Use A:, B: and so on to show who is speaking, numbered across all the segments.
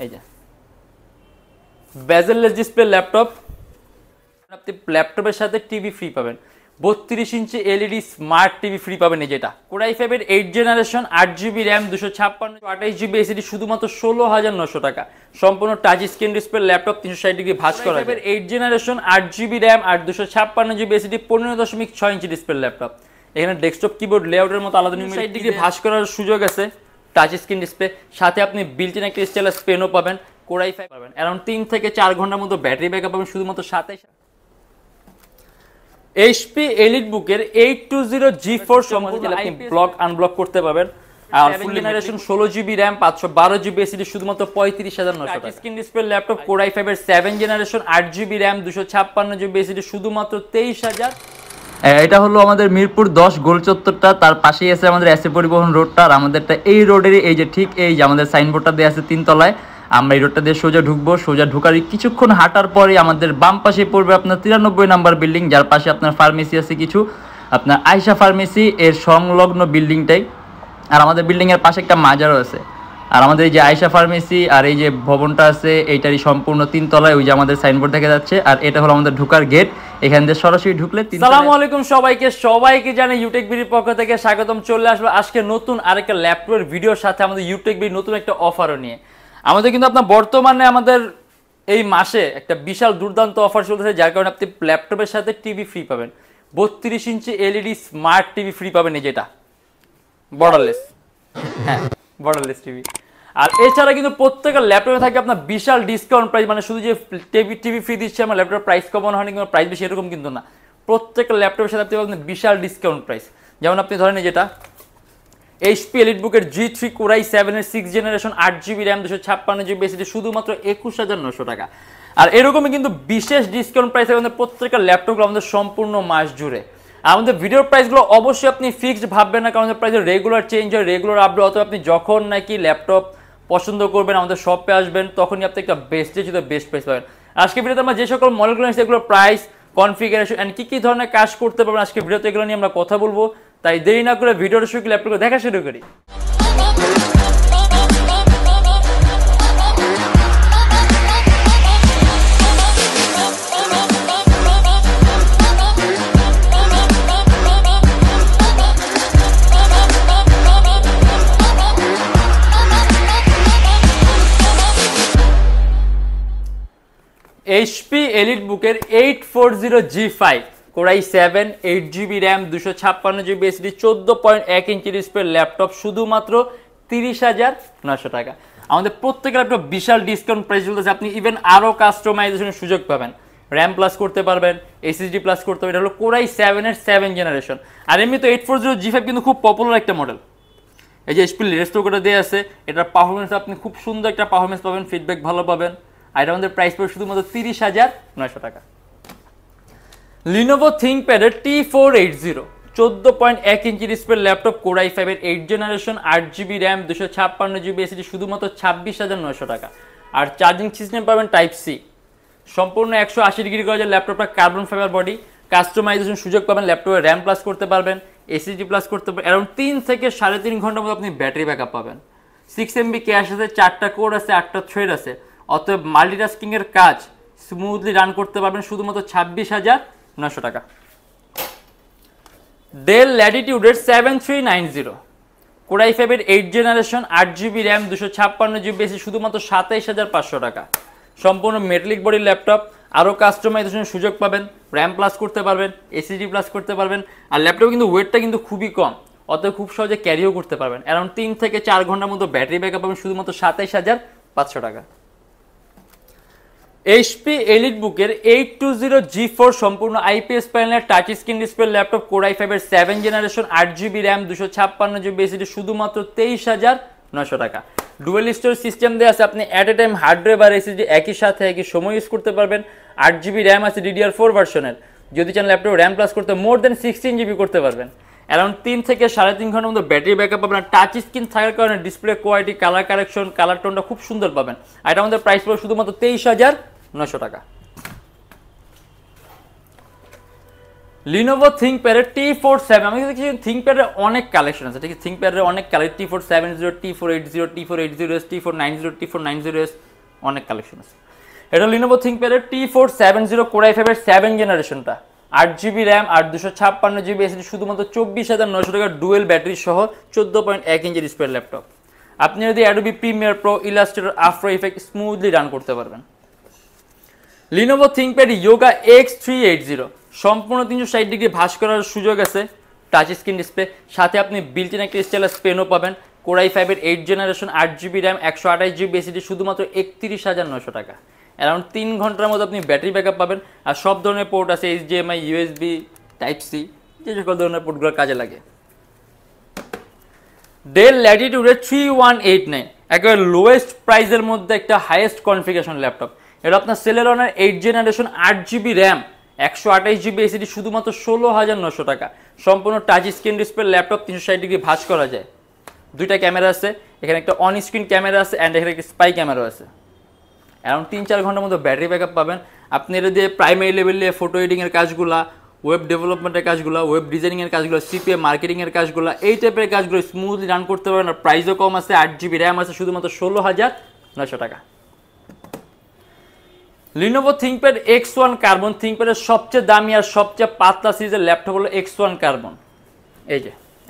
A: এই যে bezel-less display laptop, আপনি ল্যাপটপের সাথে টিভি ফ্রি পাবেন, 32 inch LED smart TV free পাবেন। এই যেটা কোর i5 এর 8 generation 8GB RAM 256 28GB SSD শুধুমাত্র 16900 টাকা। সম্পূর্ণ touch screen display laptop 360 degree ভাঁজ করা। i5 এর 8 জেনারেশন 8GB র্যাম আর 256GB এসএসডি 15.6 ইঞ্চি ডিসপ্লে ল্যাপটপ। এখানে ডেস্কটপ কিবোর্ড লেআউটের মতো আলাদা 360 ডিগ্রি ভাঁজ করার সুযোগ আছে, টাচ স্ক্রিন ডিসপ্লে, সাথে আপনি বিল্ট ইন একটা স্টাইলাস পেনও পাবেন। কোর i5 পাবেন অ্যারাউন্ড 3 থেকে 4 ঘন্টার মতো ব্যাটারি ব্যাকআপ পাবেন শুধুমাত্র 27। HP EliteBook-এর 820 G4 সম্পূর্ণ আপনি ব্লক আনব্লক করতে পারবেন। আর full generation 16GB RAM 512GB SSD শুধুমাত্র 35900 টাকা। Screen display laptop core i5 এর 7 generation 8GB RAM 256GB SSD শুধুমাত্র 23000। এটা হলো আমাদের মিরপুর 10 গোল চত্বরটা, তার পাশেই আছে আমাদের এসএ পরিবহন রোডটা। আর আমাদেরটা এই রোডেরই এই যে ঠিক এই যে আমাদের সাইনবোর্ডটা দেওয়া আছে 3 তলায়। আমরা এই রোডটা দিয়ে সোজা ঢুকবো, সোজা ঢুকার কিছুক্ষণ হাঁটার পরে আমাদের বাম পাশে পড়বে আপনার 93 নাম্বার বিল্ডিং, যার পাশে আপনার ফার্মেসি আছে কিছু, আপনার আয়শা ফার্মেসি এর সংলগ্ন বিল্ডিংটাই। আর আমাদের বিল্ডিংয়ের পাশে একটা মাজারও আছে। আর আমাদের এই যে আয়শা ফার্মেসি আর এই যে ভবনটা আছে এইটারই সম্পূর্ণ 3 তলায় ওই যে আমাদের সাইনবোর্ড দেখা যাচ্ছে। আর এটা হলো আমাদের ঢুকার গেট, এখান দিয়ে সরাসরি ঢুকলে। আসসালামু আলাইকুম সবাইকে জানাই ইউটেকবিডির পক্ষ থেকে স্বাগতম। চলে আসলো আজকে নতুন আরেকটা ল্যাপটপের ভিডিওর সাথে আমাদের ইউটেকবিডি নতুন একটা অফারও নিয়ে। আমাদের কিন্তু আপনার বর্তমানে আমাদের এই মাসে একটা বিশাল দুর্দান্ত অফার চলতেছে, যার কারণে আপনি ল্যাপটপের সাথে টিভি ফ্রি পাবেন, 32 inch LED smart TV free পাবেন। এই যেটা বর্ডারলেস, হ্যাঁ বর্ডারলেস টিভি। আর এছাড়া কিন্তু প্রত্যেকটা ল্যাপটপে থাকে আপনার বিশাল ডিসকাউন্ট প্রাইস, মানে শুধু যে টিভি ফ্রি দিচ্ছে আমার ল্যাপটপের প্রাইস কমানো হয়নি কিংবা প্রাইস বেশি এরকম কিন্তু না। প্রত্যেকটা ল্যাপটপের সাথে আপনি পাবেন বিশাল ডিসকাউন্ট প্রাইস। যেমন আপনি ধরেন যেটা HP EliteBook-এর G3 কোর i7 এর 6 generation 8GB RAM 256GB SSD শুধুমাত্র 21900 টাকা। আর এরকমই কিন্তু বিশেষ ডিসকাউন্ট প্রাইসে আমাদের প্রত্যেকটা ল্যাপটপগুলো আমাদের সম্পূর্ণ মাস জুড়ে। আমাদের ভিডিওর প্রাইসগুলো অবশ্যই আপনি ফিক্সড ভাববেন না, কারণ আমাদের প্রাইস রেগুলার চেঞ্জ হয়, রেগুলার আপডেট। অথবা আপনি যখন নাকি ল্যাপটপ পছন্দ করবেন আমাদের শপে আসবেন, তখনই আপনি একটা বেস্ট প্রাইস পাবেন। আজকে ভিডিওতে আমরা যে সকল মডেলগুলো নিয়েছি এগুলোর প্রাইস, কনফিগারেশন এন্ড কি ধরনের কাজ করতে পারবেন আজকে ভিডিওতে এগুলো নিয়ে আমরা কথা বলবো। তাই দেরি না করে ভিডিওটা শুরু করে ল্যাপটপগুলো দেখা শুরু করি। HP EliteBook-এর 840 G5 core i7 8GB RAM 256GB SSD 14.1 ইঞ্চি ডিসপ্লে ল্যাপটপ শুধুমাত্র 30900 টাকা। আমাদের প্রত্যেক ল্যাপটপ বিশাল ডিসকাউন্ট প্রাইস চলতেছে। আপনি ইভেন আরও কাস্টমাইজেশনের সুযোগ পাবেন, র্যাম প্লাস করতে পারবেন, এসএসডি প্লাস করতে পারবেন। এটা হলো কোর i7 এর 7 জেনারেশন। আর এমনি তো 840 G5 কিন্তু খুব পপুলার একটা মডেল। এই যে HP রেস্টো করে দেওয়া আছে, এটার পারফরমেন্স আপনি খুব সুন্দর একটা পারফরমেন্স পাবেন, ফিডব্যাক ভালো পাবেন। আর এটা আমাদের প্রাইস পড়বে শুধুমাত্র 30900 টাকা। Lenovo ThinkPad-এর T480 14.1 ইঞ্চি ডিসপ্লে ল্যাপটপ কোর i5 এর 8 generation 8GB RAM 256GB SSD শুধুমাত্র 26900 টাকা। আর চার্জিং সিস্টেম পাবেন টাইপ সি, সম্পূর্ণ 180 ডিগ্রি করা যায় ল্যাপটপটা, কার্বন ফাইবার বডি, কাস্টমাইজেশন সুযোগ পাবেন, ল্যাপটপে র্যাম প্লাস করতে পারবেন, এসএসডি প্লাস করতে পারবেন। অ্যারাউন্ড 3 থেকে 3.5 ঘন্টার মতো আপনি ব্যাটারি ব্যাকআপ পাবেন। 6MB ক্যাশ আছে, 4টা কোর আছে, 8টা থ্রেড আছে। অতএব মাল্টিটাস্কিং এর কাজ স্মুথলি রান করতে পারবেন শুধুমাত্র 26900 টাকা। ডেল ল্যাটিটিউডের 7390 কোর i5 এর 8 generation 8GB RAM 256GB SSD শুধুমাত্র 27500 টাকা। সম্পূর্ণ মেটালিক বডি ল্যাপটপ, আরও কাস্টমাইজেশনের সুযোগ পাবেন, র্যাম প্লাস করতে পারবেন, এসএসডি প্লাস করতে পারবেন। আর ল্যাপটপে কিন্তু ওয়েটটা কিন্তু খুবই কম, অতএব খুব সহজে ক্যারিও করতে পারবেন। অ্যারাউন্ড 3 থেকে 4 ঘন্টার মতো ব্যাটারি ব্যাকআপ পাবেন শুধুমাত্র 27500 টাকা। HP EliteBook-এর 820 G4 সম্পূর্ণ IPS প্যানেলের touch screen display laptop core i5 এর 7 generation 8GB RAM 256GB SSD শুধুমাত্র 23900 টাকা। ডুয়াল স্টোরেজ সিস্টেম দেওয়া আছে, আপনি at a time hard drive আর এসএসডি একই সাথে একই সময় ইউজ করতে পারবেন। 8GB RAM আছে DDR4 ভার্সনের, যদি চান ল্যাপটপ র্যাম প্লাস করতে মোর দেন 16GB করতে পারবেন। অ্যারাউন্ড 3 থেকে 3.5 ঘন্টার মতো ব্যাটারি ব্যাকআপ পাবেন। টাচ স্ক্রিন থাকার কারণে display quality, colour correction, colour টোনটা খুব সুন্দর পাবেন। আর এটা আমাদের প্রাইস পড়বে শুধুমাত্র 23900 টাকা। Lenovo ThinkPad এর T47 আমি দেখছি ThinkPad এর অনেক কালেকশন আছে, ঠিক আছে, ThinkPad এর অনেক collection T470, T480, T480s, T490, T490s অনেক কালেকশন আছে। এটা Lenovo ThinkPad এর T470 Core i5 এর 7 জেনারেশনটা, 8GB RAM আর 256GB SSD, শুধুমাত্র 24,900 টাকা, ডুয়েল ব্যাটারি সহ 14.1 ইঞ্চি ডিসপ্লে ল্যাপটপ। আপনি যদি Adobe Premiere Pro, Illustrator, After Effects smoothly run করতে পারবেন। Lenovo ThinkPad Yoga X380 সম্পূর্ণ 360 ডিগ্রি ভাঁজ করার সুযোগ আছে, টাচ স্ক্রিন ডিসপ্লে, সাথে আপনি বিল্ট ইন একটা স্টাইলাস পেনও পাবেন। Core i5 এর 8 generation, 8GB RAM, 128GB SSD, শুধুমাত্র 31,900 টাকা। অ্যারাউন্ড 3 ঘন্টার মতো আপনি ব্যাটারি ব্যাকআপ পাবেন। আর সব ধরনের পোর্ট আছে, HDMI, USB, Type-C, যে সকল ধরনের পোর্টগুলো কাজে লাগে। Dell Latitude 3189 একেবারে লোয়েস্ট প্রাইসের মধ্যে একটা হাইয়েস্ট কনফিগারেশন ল্যাপটপ। এটা আপনার Celeronর 8 generation, 8GB RAM, 128GB SSD, শুধুমাত্র 16,900 টাকা। সম্পূর্ণ touch screen display laptop, 360 degree ভাঁজ করা যায়। দুইটা ক্যামেরা আছে, এখানে একটা অন স্ক্রিন ক্যামেরা আছে অ্যান্ড এখানে একটা স্পাই ক্যামেরা আছে। অ্যারাউন্ড 3-4 ঘন্টার মতো ব্যাটারি ব্যাকআপ পাবেন। আপনি এটা দিয়ে প্রাইমারি লেভেলে ফটো এডিংয়ের কাজগুলা, ওয়েব ডেভেলপমেন্টের কাজগুলো, ওয়েব ডিজাইনিংয়ের কাজগুলো, সিপিএ মার্কেটিংয়ের কাজগুলো, এই টাইপের কাজগুলো স্মুথলি রান করতে পারবেন। আর প্রাইসও কম আছে, 8GB RAM আছে, শুধুমাত্র 16,900 টাকা। Lenovo ThinkPad X1 Carbon, ThinkPad এর সবচেয়ে দামি আর সবচেয়ে পাতলা সিরিজের ল্যাপটপ হলো X1 Carbon। এই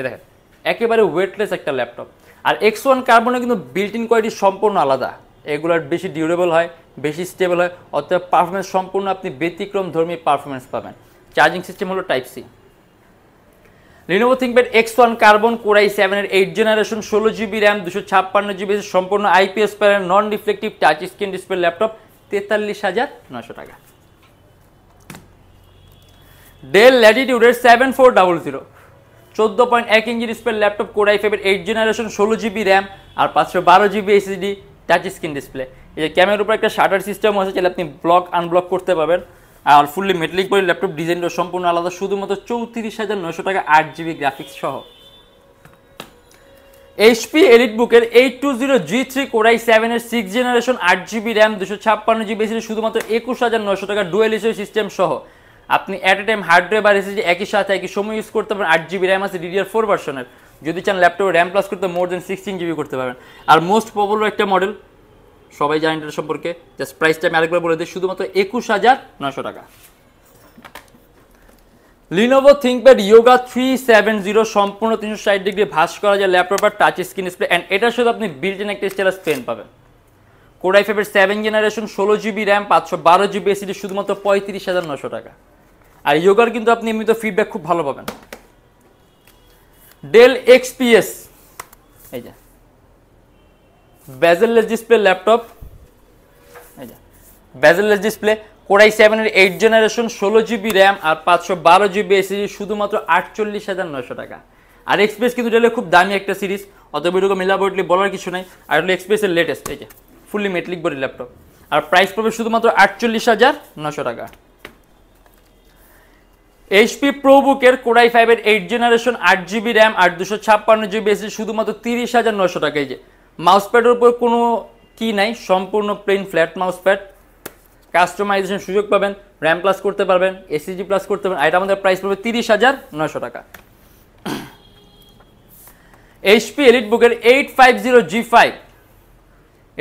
A: দেখেন একেবারে ওয়েটলেস একটা ল্যাপটপ। আর X1 Carbon-এ কিন্তু বিল্ট ইন কোয়ালিটি সম্পূর্ণ আলাদা, এগুলোর বেশি ডিউরেবল হয়, বেশি স্টেবল হয়, অর্থাৎ পারফরমেন্স সম্পূর্ণ আপনি ব্যতিক্রম ধর্মী পারফরমেন্স পাবেন। চার্জিং সিস্টেম হলো Type-C। Lenovo ThinkPad X1 Carbon Core i7 এর 8 জেনারেশন, 16GB RAM, 256GB, সম্পূর্ণ IPS panel, non reflective touch screen display laptop, 43,900 টাকা। Dell Latitude 7400 14.1 ইঞ্চি ডিসপ্লে ল্যাপটপ, Core i5 এর 8 জেনারেশন, 16GB RAM আর 512GB SSD, touch screen display. এই যে ক্যামেরার উপর একটা শাটার সিস্টেম আছে, চাইলে আপনি ব্লক আনব্লক করতে পারবেন। আর ফুললি মেটালিক বডি ল্যাপটপ, ডিজাইনটা সম্পূর্ণ আলাদা, শুধুমাত্র 34,900 টাকা, 8GB গ্রাফিক্স সহ। HP EliteBook-এর 820G3 Core i7 এর 6 generation, 8GB RAM, 256GB SSD, শুধুমাত্র 21,900 টাকা, ডুয়েল ইসিও সিস্টেম সহ। আপনি at a time hard drive আর SSD একই সাথে একই সময় ইউজ করতে পারেন। 8GB RAM আছে DDR4 ভার্সনের, যদি চান ল্যাপটপে RAM প্লাস করতে মোর দেন 16GB করতে পারবেন। আর মোস্ট পপুলার একটা মডেল, সবাই জানেন এটা সম্পর্কে, জাস্ট প্রাইসটা আমি আরেকবার বলে দিই, শুধুমাত্র 21,900 টাকা। Lenovo ThinkPad Yoga 370 সম্পূর্ণ 360 ডিগ্রি ভাঁজ করা যায় ল্যাপটপ আর টাচ স্ক্রিন ডিসপ্লে, অ্যান্ড এটার সাথে আপনি বিল্ট ইন একটা স্টাইলাস পেন পাবেন। Core i5 এর 7 generation, 16GB RAM, 512GB SSD, শুধুমাত্র 35,900 টাকা। আর ইয়োগার কিন্তু আপনি এমনিতে ফিডব্যাক খুব ভালো পাবেন। Dell XPS, এই যে বেজেললেস ডিসপ্লে ল্যাপটপ, এই যে বেজেললেস ডিসপ্লে, Core i7 এর 8 জেনারেশন, 16GB RAM আর 512GB SSD, শুধুমাত্র 48,900 টাকা। আর XPS কিন্তু ডেলের খুব দামি একটা সিরিজ, অতএব এরকম মিলাবটলি বলার কিছু নাই। আর হলো XPS এর লেটেস্ট, এই যে ফুললি মেটালিক বডি ল্যাপটপ, আর প্রাইস পড়বে শুধুমাত্র 48,900 টাকা। HP ProBook-এর Core i5 এর 8 জেনারেশন, 8GB RAM আর 256GB SSD, শুধুমাত্র 30,900 টাকা। এই যে মাউসপ্যাডের উপর কোনো কি নাই, সম্পূর্ণ প্লেন ফ্ল্যাট মাউসপ্যাড, কাস্টমাইজেশন সুযোগ পাবেন, RAM প্লাস করতে পারবেন, SSD প্লাস করতে পারবেন। এটা আমাদের প্রাইস পড়বে 30,900 টাকা। HP EliteBook-এর 850G5,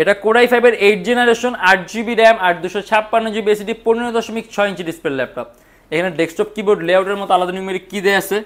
A: এটা Core i5 এর 8 জেনারেশন, 8GB RAM আর 256GB SSD, 15.6 ইঞ্চি ডিসপ্লে ল্যাপটপ। এখানে ডেস্কটপ কিবোর্ড লেআউটের মতো আলাদা নিউমেরিক কি দেয়া আছে,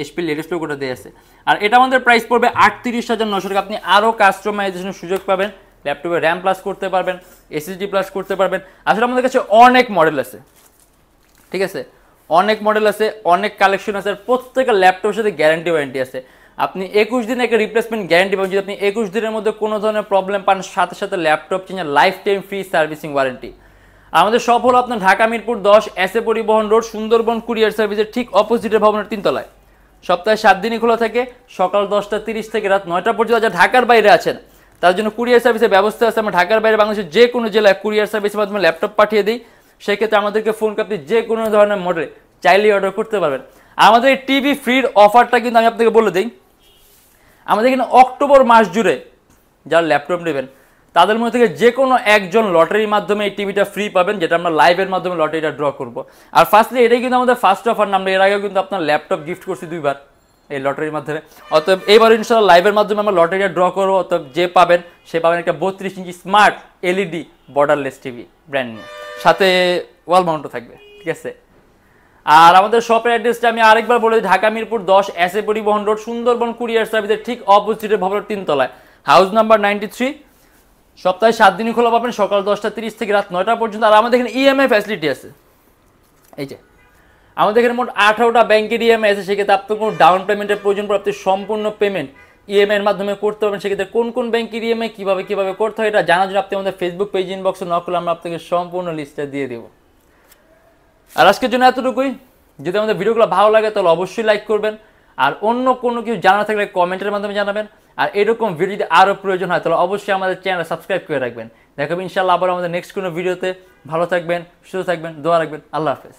A: HP লেটেস্ট লোগোটা দেয়া আছে। আর এটা আমাদের প্রাইস পড়বে 38,900 টাকা। আপনি আরও কাস্টমাইজেশনের সুযোগ পাবেন, ল্যাপটপে RAM প্লাস করতে পারবেন, SSD প্লাস করতে পারবেন। আসলে আমাদের কাছে অনেক মডেল আছে, ঠিক আছে, অনেক মডেল আছে, অনেক কালেকশন আছে, আর প্রত্যেকটা ল্যাপটপের সাথে গ্যারান্টি ওয়ারেন্টি আছে। আপনি 21 দিনের একটা রিপ্লেসমেন্ট গ্যারান্টি পাবেন। যদি আপনি 21 দিনের মধ্যে কোনো ধরনের প্রবলেম পান, সাথে সাথে ল্যাপটপ চেঞ্জের life time free servicing warranty. আমাদের শপ হলো আপনার ঢাকা মিরপুর 10 এসএ পরিবহন রোড, সুন্দরবন কুরিয়ার সার্ভিসের ঠিক অপোজিটের ভবনের 3 তলায়। সপ্তাহে 7 দিনই খোলা থাকে, সকাল 10:30 থেকে রাত 9টা পর্যন্ত। যারা ঢাকার বাইরে আছেন তার জন্য কুরিয়ার সার্ভিসের ব্যবস্থা আছে। আমরা ঢাকার বাইরে বাংলাদেশের যে কোনো জেলায় কুরিয়ার সার্ভিসের মাধ্যমে ল্যাপটপ পাঠিয়ে দিই। সেক্ষেত্রে আমাদেরকে ফোন করে আপনি যে কোনো ধরনের মডেল চাইলেই অর্ডার করতে পারবেন। আমাদের এই টিভি ফ্রির অফারটা কিন্তু আমি আপনাকে বলে দিই, আমাদের এখানে অক্টোবর মাস জুড়ে যারা ল্যাপটপ নেবেন তাদের মধ্যে থেকে যে কোনো একজন লটারির মাধ্যমে এই টিভিটা ফ্রি পাবেন, যেটা আমরা লাইভের মাধ্যমে লটারিটা ড্র করব। আর ফার্স্টলি এটাই কিন্তু আমাদের ফার্স্ট অফার না, আমরা এর আগেও কিন্তু আপনার ল্যাপটপ গিফট করছি 2 বার এই লটারির মাধ্যমে। অতএব এইবার ইনশাআল্লাহ লাইভের মাধ্যমে আমরা লটারিটা ড্র করবো। অতএব যে পাবেন সে পাবেন একটা 32 ইঞ্চি smart LED borderless TV brand new, সাথে ওয়াল মাউন্টও থাকবে, ঠিক আছে। আর আমাদের শপের অ্যাড্রেসটা আমি আরেকবার বলে দিই, ঢাকা মিরপুর 10 এসএ পরিবহন রোড, সুন্দরবন কুরিয়ার সার্ভিসের ঠিক অপোজিটে ভবনের 3 তলায়, হাউস নাম্বার 93। সপ্তাহে 7 দিনই খোলা পাবেন, সকাল 10টা 30 থেকে রাত 9টা পর্যন্ত। আর আমাদের এখানে ইএমআই ফ্যাসিলিটি আছে, এই যে আমাদের এখানে মোট 18টা ব্যাংকের ইএমআই আছে। সেক্ষেত্রে আপনার কোনো ডাউন পেমেন্টের প্রয়োজন পড়ে, আপনি সম্পূর্ণ পেমেন্ট ইএমআই এর মাধ্যমে করতে পারবেন। সেক্ষেত্রে কোন কোন ব্যাংকের ইএমআই কিভাবে করতে হয় এটা জানার জন্য আপনি আমাদের ফেসবুক পেজ ইনবক্সে নক করলে আমরা আপনাকে সম্পূর্ণ লিস্টটা দিয়ে দেবো। আর আজকের জন্য এতটুকুই। যদি আমাদের ভিডিওগুলো ভালো লাগে তাহলে অবশ্যই লাইক করবেন, আর অন্য কোনো কিছু জানা থাকলে কমেন্টের মাধ্যমে জানাবেন। আর এরকম ভিডিও যদি আরও প্রয়োজন হয় তাহলে অবশ্যই আমাদের চ্যানেল সাবস্ক্রাইব করে রাখবেন। দেখাবেন ইনশাআল্লাহ আবার আমাদের নেক্সট কোনো ভিডিওতে। ভালো থাকবেন, সুস্থ থাকবেন, দোয়া রাখবেন। আল্লাহ হাফেজ।